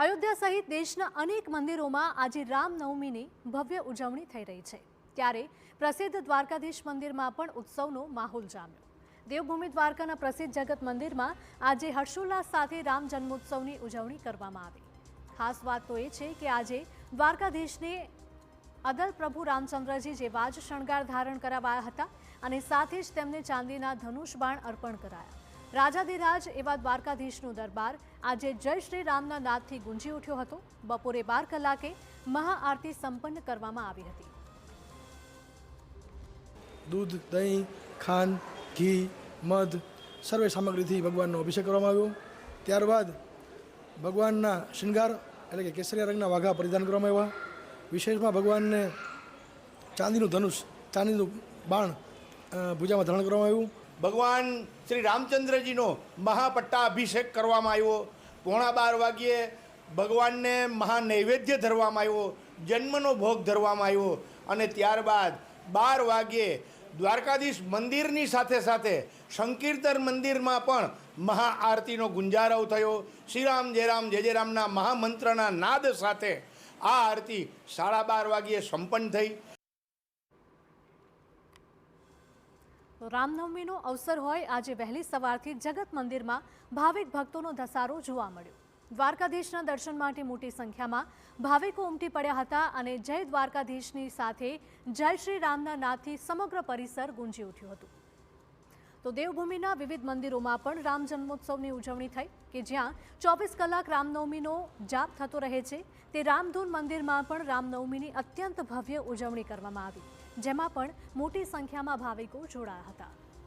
અયોધ્યા સહિત દેશના અનેક મંદિરોમાં આજે રામનવમીની ભવ્ય ઉજવણી થઈ રહી છે। ત્યારે પ્રસિદ્ધ દ્વારકાધીશ મંદિરમાં પણ ઉત્સવનો માહોલ જામ્યો। દેવભૂમિ દ્વારકાના પ્રસિદ્ધ જગત મંદિરમાં આજે હર્ષોલ્લાસ સાથે રામ જન્મોત્સવની ઉજવણી કરવામાં આવી। ખાસ વાત તો એ છે કે આજે દ્વારકાધીશને અદલ પ્રભુ રામચંદ્રજી જેવા જ શણગાર ધારણ કરાવાયા હતા અને સાથે જ તેમને ચાંદીના ધનુષ બાણ અર્પણ કરાયા। રાજાધિરાજ એવા દ્વારકાધીશનો દરબાર આજે જય શ્રી રામના નાદથી ગુંજી ઉઠ્યો હતો। બપોરે 12 કલાકે મહાઆરતી સંપન્ન કરવામાં આવી હતી। दूध, दही, खांड, घी, मध सर्वे सामग्रीथी भगवानનો અભિષેક કરવામાં આવ્યો। ત્યારબાદ ભગવાનના શૃંગાર એટલે કે કેસરિયા રંગના વાઘા પરિધાન કરવામાં આવ્યા। વિશેષમાં ભગવાનને ચાંદીનું ધનુષ, ચાંદીનું બાણ ભુજામાં ધારણ કરવામાં આવ્યું। ભગવાન શ્રી રામચંદ્રજીનો મહાપટ્ટાભિષેક કરવામાં આવ્યો। 11:15 વાગ્યે ભગવાનને મહાનૈવેદ્ય ધરવામાં આવ્યો, જન્મનો ભોગ ધરવામાં આવ્યો અને ત્યારબાદ 12 વાગ્યે દ્વારકાધીશ મંદિરની સાથે સાથે સંકીર્તન મંદિરમાં પણ મહાઆરતીનો ગુંજારવ થયો। શ્રી રામ જય રામના મહામંત્રના નાદ સાથે આ આરતી 12:30 વાગ્યે સંપન્ન થઈ। તો રામનવમીનો અવસર હોય આજે વહેલી સવારથી જગત મંદિરમાં ભાવિક ભક્તોનો ધસારો જોવા મળ્યો। દ્વારકાધીશના દર્શન માટે મોટી સંખ્યામાં ભાવિકો ઉમટી પડ્યા હતા અને જય દ્વારકાધીશની સાથે જય શ્રી રામના નાદથી સમગ્ર પરિસર ગુંજી ઉઠ્યું હતું। તો દેવભૂમિના વિવિધ મંદિરોમાં પણ રામ જન્મોત્સવની ઉજવણી થઈ કે જ્યાં 24 કલાક રામનવમીનો જાપ થતો રહે છે। તે રામધૂન મંદિરમાં પણ રામનવમીની અત્યંત ભવ્ય ઉજવણી કરવામાં આવી, જેમાં પણ મોટી સંખ્યામાં ભાવિકો જોડાયા હતા।